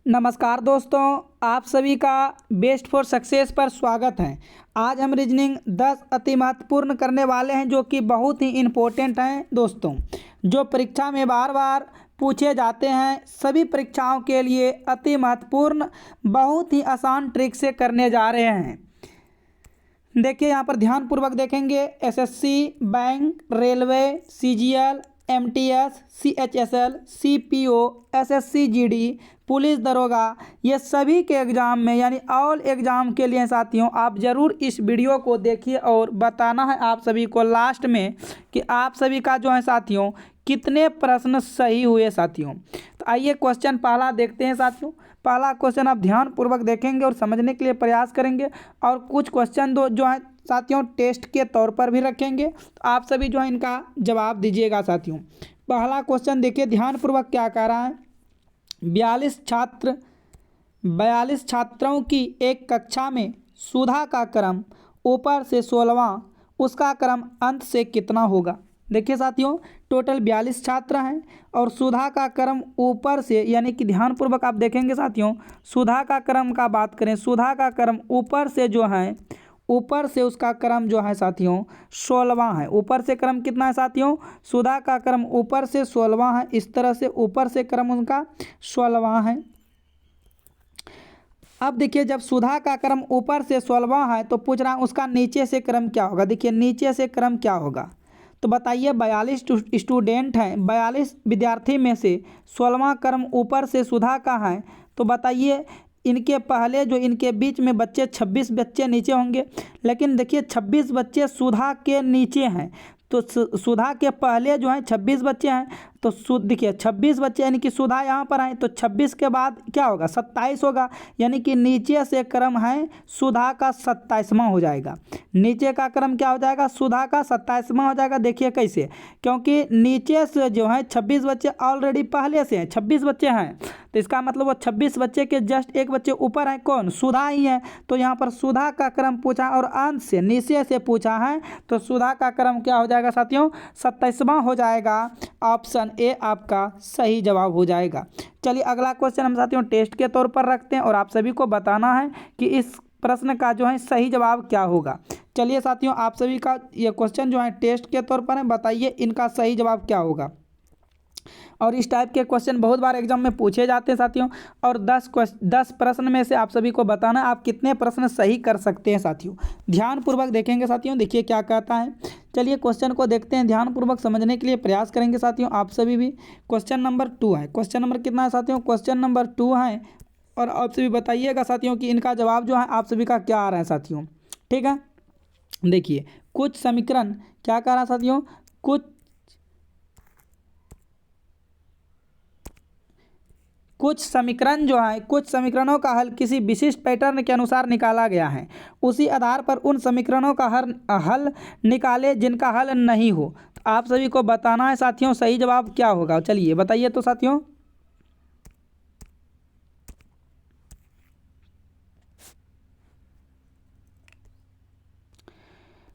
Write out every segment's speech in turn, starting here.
नमस्कार दोस्तों, आप सभी का बेस्ट फॉर सक्सेस पर स्वागत है। आज हम रीजनिंग 10 अति महत्वपूर्ण करने वाले हैं जो कि बहुत ही इम्पोर्टेंट हैं दोस्तों, जो परीक्षा में बार बार पूछे जाते हैं। सभी परीक्षाओं के लिए अति महत्वपूर्ण, बहुत ही आसान ट्रिक से करने जा रहे हैं। देखिए यहाँ पर ध्यानपूर्वक देखेंगे। SSC, bank, railway, CGL, MTS, CHSL, CPO, SSC GD, police दरोगा, ये सभी के एग्ज़ाम में यानी ऑल एग्ज़ाम के लिए साथियों आप ज़रूर इस वीडियो को देखिए और बताना है आप सभी को लास्ट में कि आप सभी का जो है साथियों कितने प्रश्न सही हुए साथियों। तो आइए क्वेश्चन पहला देखते हैं साथियों। पहला क्वेश्चन आप ध्यानपूर्वक देखेंगे और समझने के लिए प्रयास करेंगे और कुछ क्वेश्चन जो है साथियों टेस्ट के तौर पर भी रखेंगे। तो आप सभी जो है इनका जवाब दीजिएगा साथियों। पहला क्वेश्चन देखिए ध्यानपूर्वक क्या कह रहा है। 42 छात्रों की एक कक्षा में सुधा का क्रम ऊपर से 16वां, उसका क्रम अंत से कितना होगा। देखिए साथियों टोटल 42 छात्र हैं और सुधा का क्रम ऊपर से यानी कि ध्यानपूर्वक आप देखेंगे साथियों। सुधा का क्रम का बात करें, सुधा का क्रम ऊपर से जो है, ऊपर से उसका क्रम जो है साथियों 16वां है। ऊपर से क्रम कितना है साथियों, सुधा का क्रम ऊपर से 16वां है। इस तरह से ऊपर से क्रम उनका 16वां है। अब देखिए जब सुधा का क्रम ऊपर से 16वां है तो पूछ रहा है उसका नीचे से क्रम क्या होगा। देखिए नीचे से क्रम क्या होगा तो बताइए। 42 स्टूडेंट हैं, 42 विद्यार्थी में से 16वां क्रम ऊपर से सुधा का है तो बताइए इनके पहले जो इनके बीच में बच्चे 26 बच्चे नीचे होंगे। लेकिन देखिए 26 बच्चे सुधा के नीचे हैं तो सुधा के पहले जो है 26 बच्चे हैं तो देखिए 26 बच्चे यानी कि सुधा यहाँ पर आए तो 26 के बाद क्या होगा 27 होगा। यानी कि नीचे से क्रम है सुधा का 27वां हो जाएगा। नीचे का क्रम क्या हो जाएगा, सुधा का 27वां हो जाएगा। देखिए कैसे, क्योंकि नीचे से जो है 26 बच्चे ऑलरेडी पहले से हैं, 26 बच्चे हैं तो इसका मतलब वो 26 बच्चे के जस्ट एक बच्चे ऊपर है कौन, सुधा ही है। तो यहाँ पर सुधा का क्रम पूछा और अंत से नीचे से पूछा है तो सुधा का क्रम क्या हो जाएगा साथियों 27वां हो जाएगा। ऑप्शन ए आपका सही जवाब हो जाएगा। चलिए अगला क्वेश्चन हम साथियों टेस्ट के तौर पर रखते हैं और आप सभी को बताना है कि इस प्रश्न का जो है सही जवाब क्या होगा। चलिए साथियों आप सभी का ये क्वेश्चन जो है टेस्ट के तौर पर है, बताइए इनका सही जवाब क्या होगा। और इस टाइप के क्वेश्चन बहुत बार एग्जाम में पूछे जाते हैं साथियों और 10 प्रश्न में से आप सभी को बताना आप कितने प्रश्न सही कर सकते हैं साथियों। ध्यानपूर्वक देखेंगे साथियों, देखिए क्या कहता है। चलिए क्वेश्चन को देखते हैं, ध्यानपूर्वक समझने के लिए प्रयास करेंगे साथियों आप सभी भी। क्वेश्चन नंबर 2 है। क्वेश्चन नंबर कितना है साथियों, क्वेश्चन नंबर 2 है और आप सभी बताइएगा साथियों कि इनका जवाब जो है आप सभी का क्या आ रहा है साथियों। ठीक है, देखिए कुछ समीकरण क्या कह रहा है साथियों, कुछ समीकरण जो है, कुछ समीकरणों का हल किसी विशिष्ट पैटर्न के अनुसार निकाला गया है। उसी आधार पर उन समीकरणों का हल निकाले जिनका हल नहीं हो। तो आप सभी को बताना है साथियों सही जवाब क्या होगा। चलिए बताइए तो साथियों।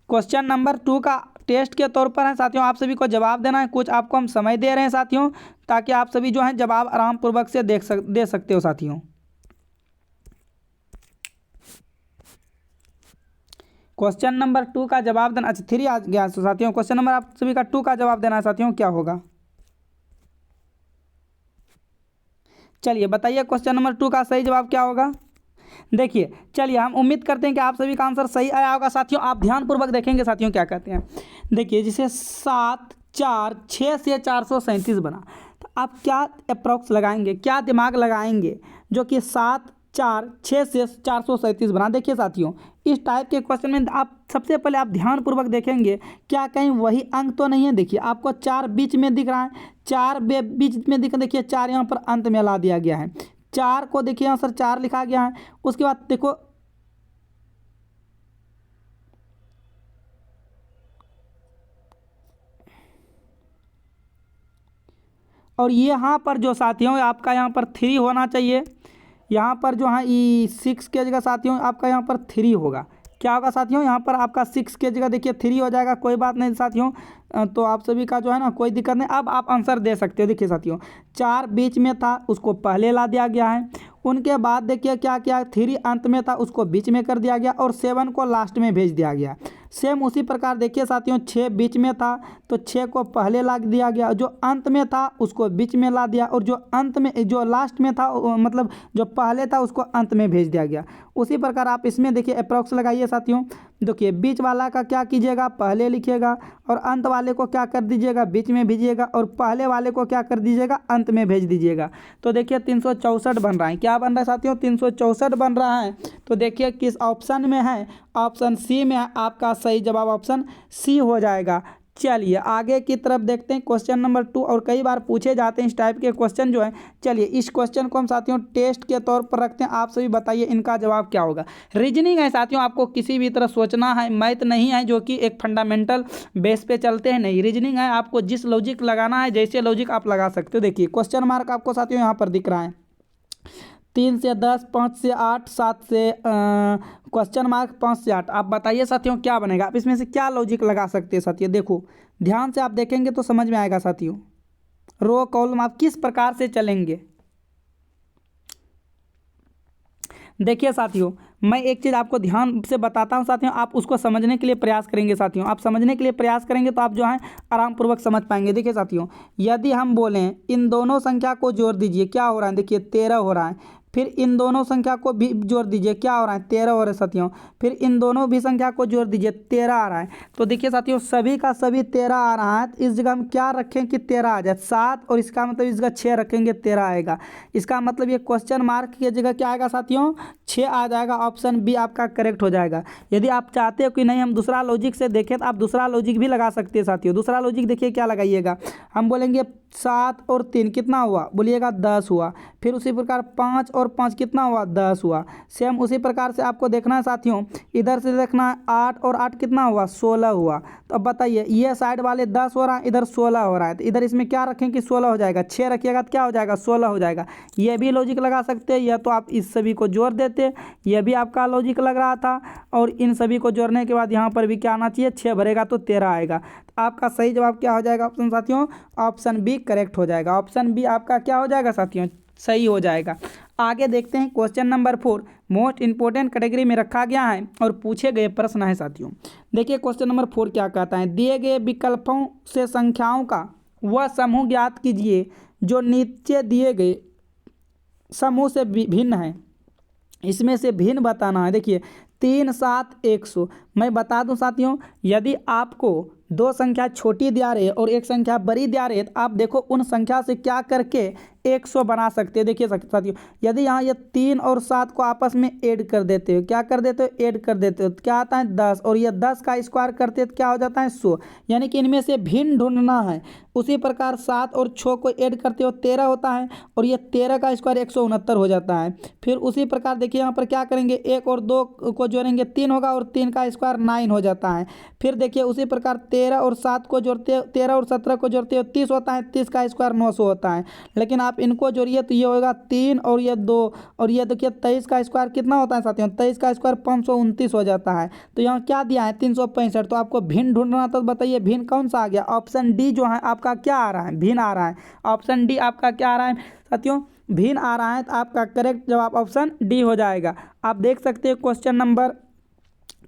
क्वेश्चन नंबर 2 का टेस्ट के तौर पर है साथियों, आप सभी को जवाब देना है। कुछ आपको हम समय दे रहे हैं साथियों ताकि आप सभी जो है जवाब आराम पूर्वक से दे सकते हो साथियों। क्वेश्चन नंबर 2 का जवाब देना, अच्छा 3 आ गया तो साथियों क्वेश्चन नंबर आप सभी का 2 का जवाब देना है साथियों क्या होगा। चलिए बताइए क्वेश्चन नंबर 2 का सही जवाब क्या होगा। देखिए चलिए हम उम्मीद करते हैं कि आप सभी का आंसर सही आया होगा साथियों। आप ध्यानपूर्वक देखेंगे साथियों क्या कहते हैं। देखिए जिसे 7 4 6 से 437 बना तो आप क्या अप्रॉक्स लगाएंगे, क्या दिमाग लगाएंगे जो कि 7 4 6 से 437 बना। देखिए साथियों इस टाइप के क्वेश्चन में आप सबसे पहले आप ध्यानपूर्वक देखेंगे क्या कहीं वही अंक तो नहीं है। देखिए आपको 4 बीच में दिख रहा है, 4 बीच में दिख, देखिए 4 यहाँ पर अंत में ला दिया गया है। 4 को देखिए यहाँ सर 4 लिखा गया है। उसके बाद देखो और यहाँ पर जो साथियों आपका यहाँ पर 3 होना चाहिए। यहाँ पर जो है 6 के जगह साथियों आपका यहाँ पर 3 होगा। क्या होगा साथियों, यहाँ पर आपका 6 के जगह देखिए 3 हो जाएगा। कोई बात नहीं साथियों, तो आप सभी का जो है ना कोई दिक्कत नहीं। अब आप आंसर दे सकते हो। देखिए साथियों 4 बीच में था उसको पहले ला दिया गया है। उनके बाद देखिए क्या क्या, 3 अंत में था उसको बीच में कर दिया गया और 7 को लास्ट में भेज दिया गया। सेम उसी प्रकार देखिए साथियों 6 बीच में था तो 6 को पहले ला दिया गया, जो अंत में था उसको बीच में ला दिया और जो अंत में जो लास्ट में था मतलब जो पहले था उसको अंत में भेज दिया गया। उसी प्रकार आप इसमें देखिए अप्रॉक्स लगाइए साथियों। देखिए बीच वाला का क्या कीजिएगा, पहले लिखिएगा और अंत वाले को क्या कर दीजिएगा, बीच में भेजिएगा और पहले वाले को क्या कर दीजिएगा, अंत में भेज दीजिएगा। तो देखिए 364 बन रहा है। क्या बन रहा है साथियों, 364 बन रहा है। तो देखिए किस ऑप्शन में है, ऑप्शन सी में है। आपका सही जवाब ऑप्शन सी हो जाएगा। चलिए आगे की तरफ देखते हैं क्वेश्चन नंबर 2। और कई बार पूछे जाते हैं इस टाइप के क्वेश्चन जो है। चलिए इस क्वेश्चन को हम साथियों टेस्ट के तौर पर रखते हैं। आप सभी बताइए इनका जवाब क्या होगा। रीजनिंग है साथियों, आपको किसी भी तरह सोचना है, मैथ नहीं है जो कि एक फंडामेंटल बेस पे चलते हैं, नहीं। रीजनिंग है, आपको जिस लॉजिक लगाना है, जैसे लॉजिक आप लगा सकते हो। देखिए क्वेश्चन मार्क आपको साथियों यहाँ पर दिख रहा है, 3 से 10, 5 से 8, 7 से क्वेश्चन मार्क 5 से 8। आप बताइए साथियों क्या बनेगा, आप इसमें से क्या लॉजिक लगा सकते हैं साथियों। देखो ध्यान से आप देखेंगे तो समझ में आएगा साथियों। रो कॉलम आप किस प्रकार से चलेंगे। देखिए साथियों मैं एक चीज़ आपको ध्यान से बताता हूं साथियों, आप उसको समझने के लिए प्रयास करेंगे साथियों। आप समझने के लिए प्रयास करेंगे तो आप जो है आराम पूर्वक समझ पाएंगे। देखिए साथियों यदि हम बोलें इन दोनों संख्या को जोड़ दीजिए, क्या हो रहा है, देखिए 13 हो रहा है। फिर इन दोनों संख्या को भी जोड़ दीजिए, क्या हो रहा है, 13 हो रहा है साथियों। फिर इन दोनों भी संख्या को जोड़ दीजिए, 13 आ रहा है। तो देखिए साथियों सभी का सभी 13 आ रहा है। इस जगह हम क्या रखें कि 13 आ जाए, 7, और इसका मतलब इस जगह 6 रखेंगे, 13 आएगा। इसका मतलब ये क्वेश्चन मार्क की जगह क्या आएगा साथियों, 6 आ जाएगा। ऑप्शन बी आपका करेक्ट हो जाएगा। यदि आप चाहते हो कि नहीं हम दूसरा लॉजिक से देखें तो आप दूसरा लॉजिक भी लगा सकते हैं साथियों। दूसरा लॉजिक देखिए क्या लगाइएगा, हम बोलेंगे 7 और 3 कितना हुआ, बोलिएगा 10 हुआ। फिर उसी प्रकार 5 और 5 कितना हुआ, 10 हुआ। सेम उसी प्रकार से आपको देखना है साथियों, इधर से देखना है 8 और 8 कितना हुआ, 16 हुआ। तो अब बताइए ये साइड वाले 10 हो रहा है, इधर 16 हो रहा है, तो इधर इसमें क्या रखें कि 16 हो जाएगा। 6 रखिएगा तो क्या हो जाएगा, 16 हो जाएगा। ये भी लॉजिक लगा सकते हैं, या तो आप इस सभी को जोड़ देते, यह भी आपका लॉजिक लग रहा था। और इन सभी को जोड़ने के बाद यहाँ पर भी क्या आना चाहिए, 6 भरेगा तो 13 आएगा। तो आपका सही जवाब क्या हो जाएगा ऑप्शन साथियों, ऑप्शन बी करेक्ट हो जाएगा। ऑप्शन बी आपका क्या हो जाएगा साथियों, सही हो जाएगा। आगे देखते हैं question number 4 most important category में रखा गया है और पूछे गए प्रश्न है साथियों। देखिए क्वेश्चन नंबर 4 क्या कहता है, दिए गए विकल्पों से संख्याओं का वह समूह ज्ञात कीजिए जो नीचे दिए गए समूह से भिन्न है। इसमें से भिन्न बताना है। देखिए 3, 7, 100। मैं बता दूं साथियों, यदि आपको दो संख्या छोटी दिया रहे और एक संख्या बड़ी दिया रहे तो आप देखो उन संख्या से क्या करके 100 बना सकते हैं। देखिए साथियों यदि यहाँ ये 3 और 7 को आपस में ऐड कर देते हो, क्या कर देते हो, ऐड कर देते हो, तो क्या आता है 10, और ये 10 का स्क्वायर करते हो तो क्या हो जाता है 100। यानी कि इनमें से भिन्न ढूंढना है। उसी प्रकार 7 और 6 को ऐड करते हो 13 होता है, और ये 13 का स्क्वायर 169 हो जाता है। फिर उसी प्रकार देखिए यहाँ पर क्या करेंगे, 1 और 2 को जोड़ेंगे 3 होगा, और 3 का स्क्वायर 9 हो जाता है। फिर देखिए उसी प्रकार 13 और 7 को जोड़ते हो, 13 और 17 को जोड़ते हो 30 होता है, 30 का स्क्वायर 900 होता है। लेकिन आप इनको जोड़िए तो ये होगा 3 और ये 2, और ये देखिए 23 का स्क्वायर कितना होता है साथियों, 23 का स्क्वायर 529 हो जाता है। तो यहाँ क्या दिया है 365। तो आपको भिन्न ढूंढना, तो बताइए भिन्न कौन सा आ गया, ऑप्शन डी जो है आपका क्या आ रहा है, भिन्न आ रहा है। ऑप्शन डी आपका क्या आ रहा है साथियों, भिन्न आ रहा है। तो आपका करेक्ट जवाब ऑप्शन डी हो जाएगा। आप देख सकते हैं क्वेश्चन नंबर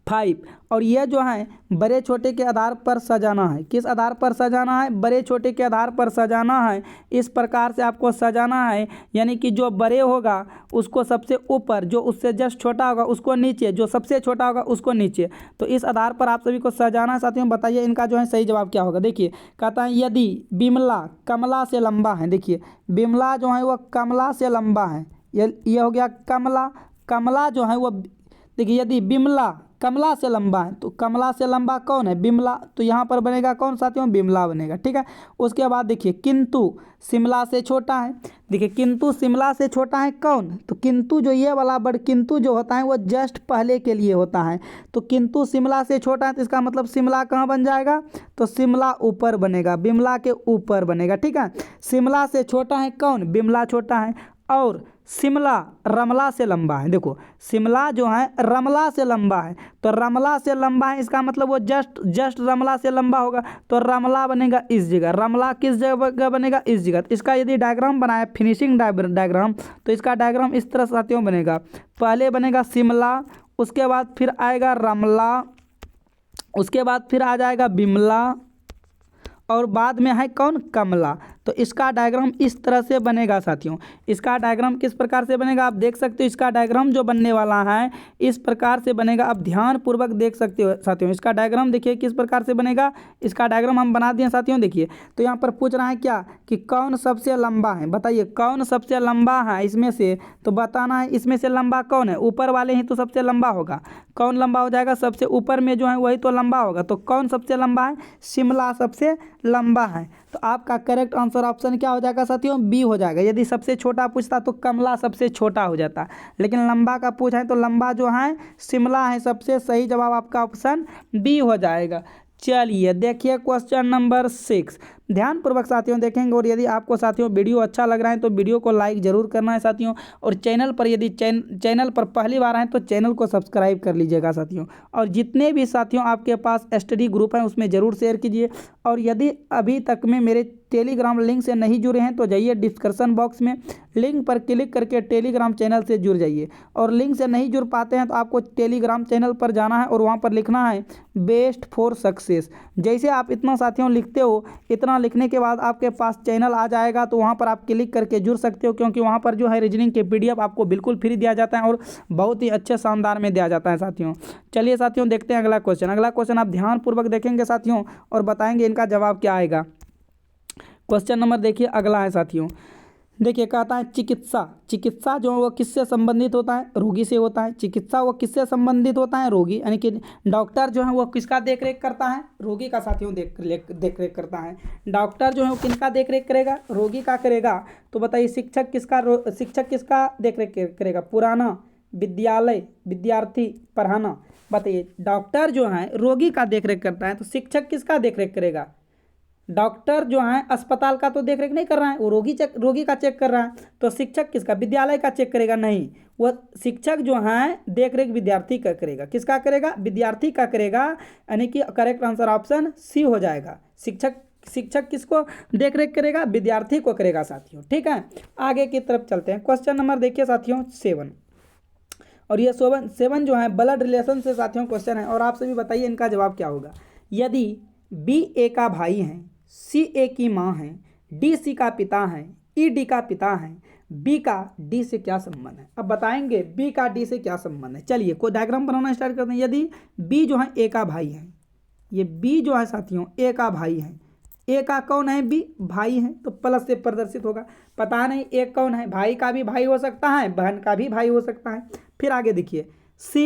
5, और यह जो है बड़े छोटे के आधार पर सजाना है। किस आधार पर सजाना है, बड़े छोटे के आधार पर सजाना है। इस प्रकार से आपको सजाना है, यानी कि जो बड़े होगा उसको सबसे ऊपर, जो उससे जस्ट छोटा होगा उसको नीचे, जो सबसे छोटा होगा उसको नीचे। तो इस आधार पर आप सभी को सजाना है साथियों। बताइए इनका जो है सही जवाब क्या होगा। देखिए कहता है यदि बिमला कमला से लंबा है, देखिए बिमला जो है वह कमला से लंबा है, ये हो गया कमला। कमला जो है वह, देखिए यदि बिमला कमला से लंबा है तो कमला से लंबा कौन है, बिमला। तो यहाँ पर बनेगा कौन साथियों, बिमला बनेगा, ठीक है। उसके बाद देखिए किंतु शिमला से छोटा है। देखिए किंतु शिमला से छोटा है कौन, तो किंतु जो ये वाला वर्ड किंतु जो होता है वो जस्ट पहले के लिए होता है। तो किंतु शिमला से छोटा है तो इसका मतलब शिमला कहाँ बन जाएगा, तो शिमला ऊपर बनेगा, बिमला के ऊपर बनेगा, ठीक है। शिमला से छोटा है कौन, बिमला छोटा है। और शिमला रमला से लंबा है। देखो शिमला जो है रमला से लंबा है, तो रमला से लंबा है इसका मतलब वो जस्ट रमला से लंबा होगा, तो रमला बनेगा इस जगह, रमला किस जगह बनेगा, इस जगह। तो इसका यदि डायग्राम बनाए फिनिशिंग डायग्राम, तो इसका डायग्राम इस तरह साथियों बनेगा। पहले बनेगा शिमला, उसके बाद फिर आएगा रमला, उसके बाद फिर आ जाएगा बिमला, और बाद में है कौन, कमला। तो इसका डायग्राम इस तरह से बनेगा साथियों। इसका डायग्राम किस प्रकार से बनेगा आप देख सकते हो। इसका डायग्राम जो बनने वाला है इस प्रकार से बनेगा, आप ध्यान पूर्वक देख सकते हो साथियों। इसका डायग्राम देखिए किस प्रकार से बनेगा। इसका डायग्राम हम बना दिए साथियों। देखिए तो यहाँ पर पूछ रहा है क्या कि कौन सबसे लंबा है, बताइए कौन सबसे लंबा है इसमें से। तो बताना है इसमें से लंबा कौन है, ऊपर वाले ही तो सबसे लंबा होगा। कौन लंबा हो जाएगा, सबसे ऊपर में जो है वही तो लंबा होगा। तो कौन सबसे लंबा है, शिमला सबसे लंबा है। तो आपका करेक्ट आंसर ऑप्शन क्या हो जाएगा साथियों, बी हो जाएगा। यदि सबसे छोटा पूछता तो कमला सबसे छोटा हो जाता, लेकिन लंबा का पूछा है तो लंबा जो है शिमला है। सबसे सही जवाब आपका ऑप्शन बी हो जाएगा। चलिए देखिए क्वेश्चन नंबर 6, ध्यानपूर्वक साथियों देखेंगे। और यदि आपको साथियों वीडियो अच्छा लग रहा है तो वीडियो को लाइक जरूर करना है साथियों। और चैनल पर यदि चैनल पर पहली बार आए तो चैनल को सब्सक्राइब कर लीजिएगा साथियों। और जितने भी साथियों आपके पास स्टडी ग्रुप हैं उसमें ज़रूर शेयर कीजिए। और यदि अभी तक में मेरे टेलीग्राम लिंक से नहीं जुड़े हैं तो जाइए डिस्क्रिप्शन बॉक्स में लिंक पर क्लिक करके टेलीग्राम चैनल से जुड़ जाइए। और लिंक से नहीं जुड़ पाते हैं तो आपको टेलीग्राम चैनल पर जाना है और वहाँ पर लिखना है बेस्ट फॉर सक्सेस। जैसे आप इतना साथियों लिखते हो, इतना लिखने के बाद आपके पास चैनल आ जाएगा, तो वहाँ पर आप क्लिक करके जुड़ सकते हो। क्योंकि वहाँ पर जो है रीजनिंग के PDF आपको बिल्कुल फ्री दिया जाता है और बहुत ही अच्छे शानदार में दिया जाता है साथियों। चलिए साथियों देखते हैं अगला क्वेश्चन। अगला क्वेश्चन आप ध्यानपूर्वक देखेंगे साथियों और बताएंगे इनका जवाब क्या आएगा। क्वेश्चन नंबर देखिए अगला है साथियों। देखिए कहता है चिकित्सा जो है वो किससे संबंधित होता है, रोगी से होता है। चिकित्सा वो किससे संबंधित होता है, रोगी, यानी कि डॉक्टर जो है वो किसका देखरेख करता है, रोगी का साथियों देखरेख करता है। डॉक्टर जो है वो किसका देखरेख करेगा, रोगी का करेगा। तो बताइए शिक्षक किसका देखरेख करेगा, पुराना, विद्यालय, विद्यार्थी, पढ़ाना। बताइए डॉक्टर जो है रोगी का देखरेख करता है तो शिक्षक किसका देखरेख करेगा। डॉक्टर जो है अस्पताल का तो देखरेख नहीं कर रहा है, वो रोगी का चेक कर रहा है। तो शिक्षक किसका, विद्यालय का चेक करेगा, नहीं, वो शिक्षक जो है देखरेख विद्यार्थी का करेगा। किसका करेगा, विद्यार्थी का करेगा। यानी कि करेक्ट आंसर ऑप्शन सी हो जाएगा। शिक्षक किसको देखरेख करेगा, विद्यार्थी को करेगा साथियों। ठीक है, आगे की तरफ चलते हैं। क्वेश्चन नंबर देखिए साथियों 7, और ये 7 जो है ब्लड रिलेशन से साथियों क्वेश्चन है। और आप सभी बताइए इनका जवाब क्या होगा। यदि बी ए का भाई है, सी ए की माँ है, डी सी का पिता है, ई डी का पिता है, बी का डी से क्या संबंध है। अब बताएंगे बी का डी से क्या संबंध है। चलिए कोई डायग्राम बनाना स्टार्ट करते हैं। यदि बी जो है ए का भाई है, ये बी जो है साथियों ए का भाई है, ए का कौन है, बी भाई है, तो प्लस से प्रदर्शित होगा। पता नहीं ए कौन है, भाई का भी भाई हो सकता है, बहन का भी भाई हो सकता है। फिर आगे देखिए सी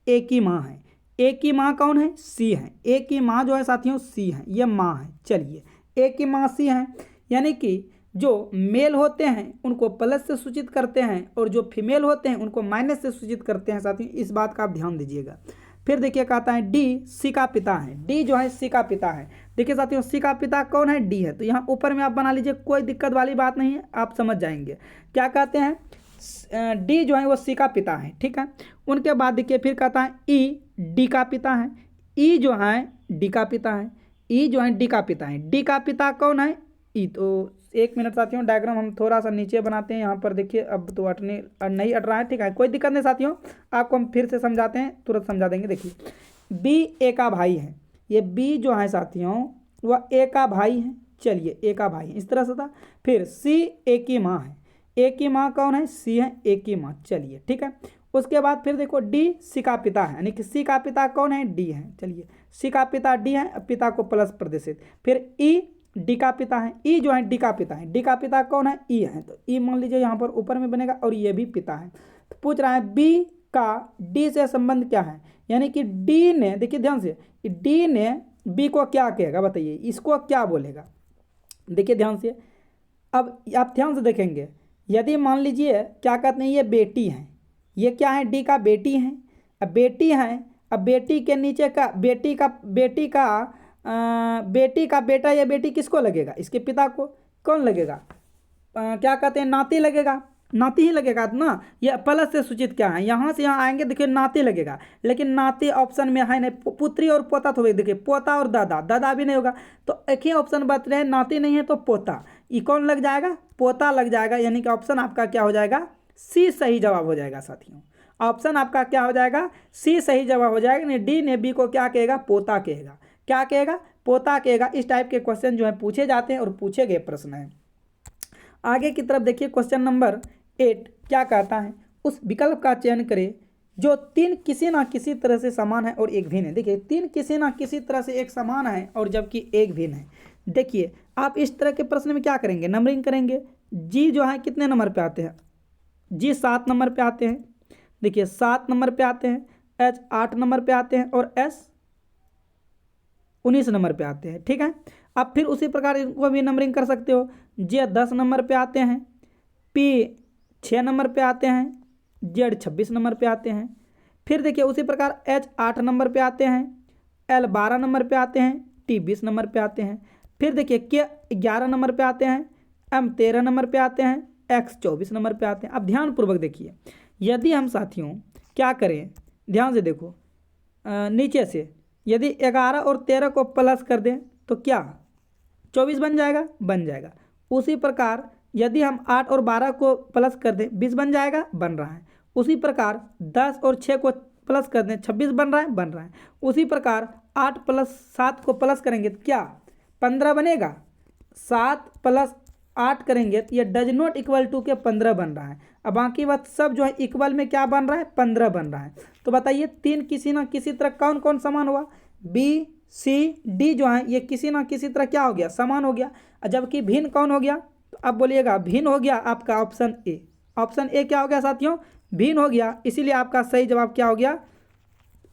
ए की माँ है, ए की माँ कौन है, सी है। ए की माँ जो है साथियों सी है, ये माँ है। चलिए ए की माँ सी है, यानी कि जो मेल होते हैं उनको प्लस से सूचित करते हैं और जो फीमेल होते हैं उनको माइनस से सूचित करते हैं साथियों। इस बात का आप ध्यान दीजिएगा। फिर देखिए कहता है डी सी का पिता है, डी जो है सी का पिता है। देखिए साथियों सी का पिता कौन है, डी है। तो यहाँ ऊपर में आप बना लीजिए, कोई दिक्कत वाली बात नहीं है, आप समझ जाएंगे। क्या कहते हैं, डी जो है वो सी का पिता है। ठीक है, उनके बाद देखिए फिर कहता है ई डी का पिता है, ई जो है डी का पिता है, ई जो है डी का पिता है। डी का पिता कौन है, ई। तो एक मिनट साथियों डायग्राम हम थोड़ा सा नीचे बनाते हैं। यहाँ पर देखिए अब तो नहीं अट रहा है। ठीक है, कोई दिक्कत नहीं साथियों, आपको हम फिर से समझाते हैं, तुरंत समझा देंगे। देखिए बी ए का भाई है, ये बी जो है साथियों वह ए का भाई है। चलिए ए का भाई है, इस तरह से था। फिर सी ए की माँ है, ए की माँ कौन है, सी है, ए की माँ। चलिए ठीक है, उसके बाद फिर देखो डी सी का पिता है, यानी कि सी का पिता कौन है, डी है। चलिए सी का पिता डी है, पिता को प्लस प्रदर्शित। फिर ई डी का पिता है, ई जो है डी का पिता है, डी का पिता कौन है, ई है। तो ई मान लीजिए यहाँ पर ऊपर में बनेगा और ये भी पिता है। तो पूछ रहा है बी का डी से संबंध क्या है, यानी कि डी ने, देखिए ध्यान से, डी ने बी को क्या कहेगा, बताइए इसको क्या बोलेगा। देखिए ध्यान से, अब आप ध्यान से देखेंगे। यदि मान लीजिए क्या कहते हैं, ये बेटी है, ये क्या है, डी का बेटी है। अब बेटी है, अब बेटी के नीचे का बेटी का बेटा या बेटी किसको लगेगा, इसके पिता को। कौन लगेगा, क्या कहते हैं, नाती लगेगा। नाती ही लगेगा ना। ये प्लस से सूचित क्या है, यहाँ से यहाँ आएंगे देखिए नाती लगेगा, लेकिन नाती ऑप्शन में है नहीं। पुत्री और पोता तो देखिए पोता और दादा, दादा भी नहीं होगा, तो एक ही ऑप्शन बच रहे हैं, नाती नहीं है तो पोता। ये कौन लग जाएगा, पोता लग जाएगा, यानी कि ऑप्शन आपका क्या हो जाएगा, सी सही जवाब हो जाएगा साथियों। ऑप्शन आपका क्या हो जाएगा, सी सही जवाब हो जाएगा। नहीं डी ने बी को क्या कहेगा, पोता कहेगा। क्या कहेगा, पोता कहेगा। इस टाइप के क्वेश्चन जो है पूछे जाते हैं और पूछे गए प्रश्न हैं। आगे की तरफ देखिए क्वेश्चन नंबर 8 क्या कहता है, उस विकल्प का चयन करें जो तीन किसी ना किसी तरह से समान है और एक भिन्न है। देखिए तीन किसी ना किसी तरह से एक समान है और जबकि एक भिन्न है। देखिए आप इस तरह के प्रश्न में क्या करेंगे, नंबरिंग करेंगे। जी जो है कितने नंबर पे आते हैं, जी 7 नंबर पे आते हैं। देखिए 7 नंबर पे आते हैं, एच 8 नंबर पे आते हैं और एस 19 नंबर पे आते हैं। ठीक है, आप फिर उसी प्रकार इनको भी नंबरिंग कर सकते हो। जे 10 नंबर पे आते हैं, पी 6 नंबर पे आते हैं, जेड 26 नंबर पे आते हैं। फिर देखिए उसी प्रकार एच 8 नंबर पे आते हैं, एल 12 नंबर पे आते हैं, टी 20 नंबर पे आते हैं। फिर देखिए के 11 नंबर पे आते हैं, एम 13 नंबर पे आते हैं, एक्स 24 नंबर पे आते हैं। अब ध्यानपूर्वक देखिए, यदि हम साथियों क्या करें, ध्यान से देखो, नीचे से यदि 11 और 13 को प्लस कर दें तो क्या 24 बन जाएगा, बन जाएगा। उसी प्रकार यदि हम 8 और 12 को प्लस कर दें 20 बन जाएगा, बन रहा है। उसी प्रकार 10 और 6 को प्लस कर दें 26 बन रहा है, बन रहा है। उसी प्रकार 8 प्लस 7 को प्लस करेंगे तो क्या 15 बनेगा। 7 प्लस 8 करेंगे तो ये डज नॉट इक्वल टू के 15 बन रहा है। अब बाकी बात सब जो है इक्वल में क्या बन रहा है, 15 बन रहा है। तो बताइए तीन किसी ना किसी तरह कौन कौन समान हुआ, बी सी डी जो है ये किसी ना किसी तरह क्या हो गया, समान हो गया। जबकि भिन्न कौन हो गया, तो अब बोलिएगा भिन्न हो गया आपका ऑप्शन ए। ऑप्शन ए क्या हो गया साथियों, भिन्न हो गया। इसीलिए आपका सही जवाब क्या हो गया,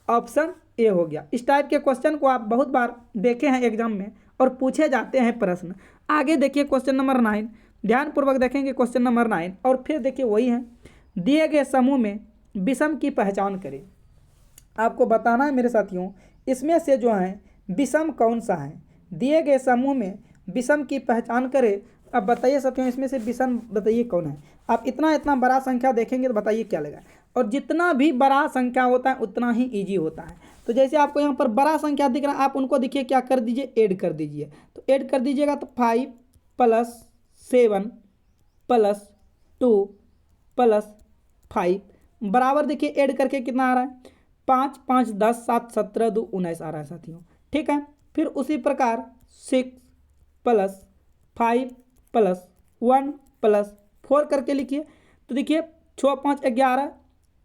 ऑप्शन ए हो गया। इस टाइप के क्वेश्चन को आप बहुत बार देखे हैं एग्जाम में और पूछे जाते हैं प्रश्न। आगे देखिए क्वेश्चन नंबर 9, ध्यानपूर्वक देखेंगे क्वेश्चन नंबर 9। और फिर देखिए वही है, दिए गए समूह में विषम की पहचान करें। आपको बताना है मेरे साथियों, इसमें से जो है विषम कौन सा है। दिए गए समूह में विषम की पहचान करें। अब बताइए साथियों इसमें से विषम बताइए कौन है। आप इतना इतना बड़ा संख्या देखेंगे तो बताइए क्या लगा। और जितना भी बड़ा संख्या होता है उतना ही ईजी होता है। तो जैसे आपको यहाँ पर बड़ा संख्या दिख रहा है, आप उनको देखिए क्या कर दीजिए, ऐड कर दीजिए। तो ऐड कर दीजिएगा तो 5 + 7 + 2 + 5 बराबर देखिए ऐड करके कितना आ रहा है, 5 5 10 7 17 2 19 आ रहा है साथियों। ठीक है, फिर उसी प्रकार 6 + 5 + 1 + 4 करके लिखिए। तो देखिए 6 5 11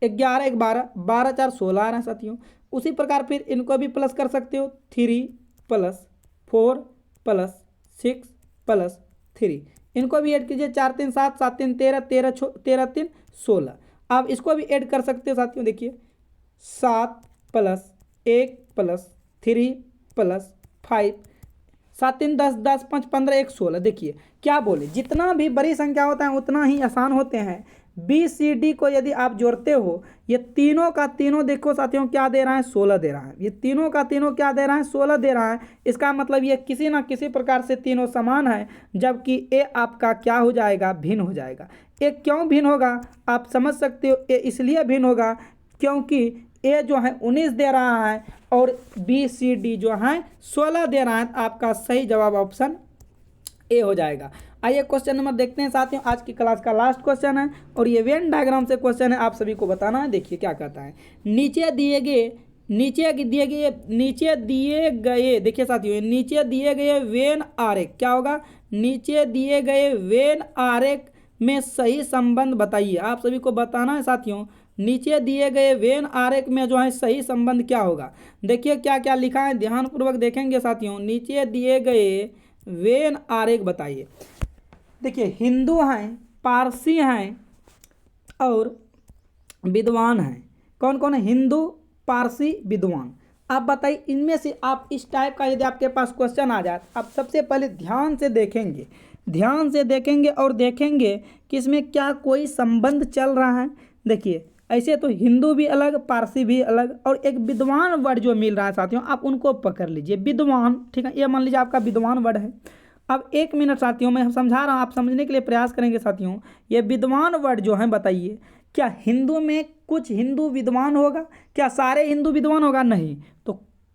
11 1 12 12 4 16 आ रहा है साथियों। उसी प्रकार फिर इनको भी प्लस कर सकते हो, 3 + 4 + 6 + 3 इनको भी ऐड कीजिए। 4 3 7 7 3 13 13 13 3 16। आप इसको भी ऐड कर सकते हो साथियों। देखिए 7 + 1 + 3 + 5 7 3 10 10 5 15 1 16। देखिए क्या बोले, जितना भी बड़ी संख्या होता है उतना ही आसान होते हैं। बी सी डी को यदि आप जोड़ते हो, ये तीनों का तीनों देखो साथियों क्या दे रहा है, 16 दे रहा है। ये तीनों का तीनों क्या दे रहा है, 16 दे रहा है। इसका मतलब ये किसी ना किसी प्रकार से तीनों समान है, जबकि ए आपका क्या हो जाएगा, भिन्न हो जाएगा। ए क्यों भिन्न होगा आप समझ सकते हो, ए इसलिए भिन्न होगा क्योंकि ए जो है 19 दे रहा है और बी सी डी जो है 16 दे रहा है। आपका सही जवाब ऑप्शन ए हो जाएगा। आइए क्वेश्चन नंबर देखते हैं साथियों, आज की क्लास का लास्ट क्वेश्चन है और ये वेन डायग्राम से क्वेश्चन है, आप सभी को बताना है। देखिए क्या कहता है, नीचे दिए गए देखिए साथियों, नीचे दिए गए वेन आरेख क्या होगा, नीचे दिए गए वेन आरेख में सही संबंध बताइए। आप सभी को बताना है साथियों, नीचे दिए गए वेन आरेख में जो है सही संबंध क्या होगा। देखिए क्या क्या लिखा है, ध्यानपूर्वक देखेंगे साथियों। नीचे दिए गए वेन आरेख बताइए। देखिए हिंदू हैं, पारसी हैं और विद्वान हैं। कौन कौन है, हिंदू पारसी विद्वान। आप बताइए इनमें से आप इस टाइप का यदि आपके पास क्वेश्चन आ जाए, आप सबसे पहले ध्यान से देखेंगे और देखेंगे कि इसमें क्या कोई संबंध चल रहा है। देखिए ऐसे तो हिंदू भी अलग, पारसी भी अलग, और एक विद्वान वर्ड जो मिल रहा है साथियों, आप उनको पकड़ लीजिए। विद्वान, ठीक है, ये मान लीजिए आपका विद्वान वर्ड है। अब 1 मिनट साथियों मैं समझा रहा हूँ, आप समझने के लिए प्रयास करेंगे साथियों। ये विद्वान वर्ड जो है बताइए, क्या हिंदू में कुछ हिंदू विद्वान होगा? क्या सारे हिंदू विद्वान होगा? नहीं। तो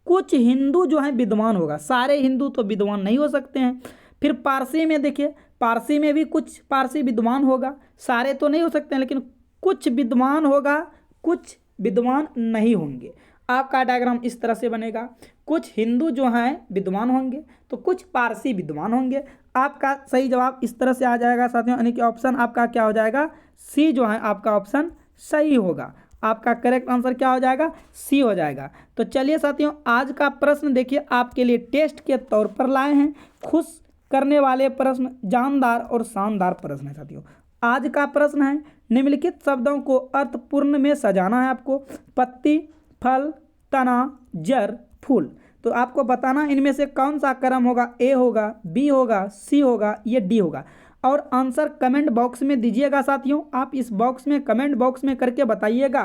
कुछ हिंदू जो है विद्वान होगा, सारे हिंदू तो विद्वान नहीं हो सकते हैं। फिर पारसी में देखिए, पारसी में भी कुछ पारसी विद्वान होगा, सारे तो नहीं हो सकते हैं, लेकिन कुछ विद्वान होगा, कुछ विद्वान नहीं होंगे। आपका डायग्राम इस तरह से बनेगा, कुछ हिंदू जो हैं विद्वान होंगे तो कुछ पारसी विद्वान होंगे। आपका सही जवाब इस तरह से आ जाएगा साथियों, यानी कि ऑप्शन आपका क्या हो जाएगा? सी जो है आपका ऑप्शन सही होगा। आपका करेक्ट आंसर क्या हो जाएगा? सी हो जाएगा। तो चलिए साथियों, आज का प्रश्न देखिए आपके लिए टेस्ट के तौर पर लाए हैं। खुश करने वाले प्रश्न, जानदार और शानदार प्रश्न है साथियों। आज का प्रश्न है, निम्नलिखित शब्दों को अर्थपूर्ण में सजाना है आपको। पत्ती, फल, तना, जड़, फूल। तो आपको बताना इनमें से कौन सा क्रम होगा, ए होगा, बी होगा, सी होगा, ये डी होगा। और आंसर कमेंट बॉक्स में दीजिएगा साथियों। आप इस बॉक्स में कमेंट बॉक्स में करके बताइएगा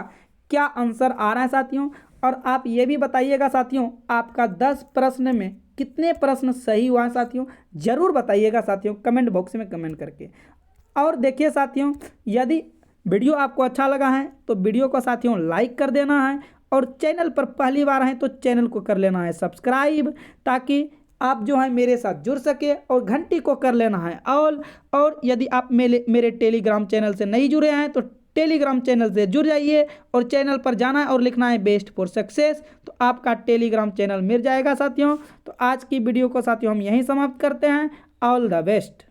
क्या आंसर आ रहा है साथियों। और आप ये भी बताइएगा साथियों, आपका 10 प्रश्न में कितने प्रश्न सही हुआ है साथियों, जरूर बताइएगा साथियों कमेंट बॉक्स में कमेंट करके। और देखिए साथियों, यदि वीडियो आपको अच्छा लगा है तो वीडियो को साथियों लाइक कर देना है, और चैनल पर पहली बार हैं तो चैनल को कर लेना है सब्सक्राइब, ताकि आप जो है मेरे साथ जुड़ सके, और घंटी को कर लेना है ऑल। और यदि आप मेरे टेलीग्राम चैनल से नहीं जुड़े हैं तो टेलीग्राम चैनल से जुड़ जाइए, और चैनल पर जाना है और लिखना है बेस्ट फॉर सक्सेस, तो आपका टेलीग्राम चैनल मिल जाएगा साथियों। तो आज की वीडियो को साथियों हम यहीं समाप्त करते हैं। All the best.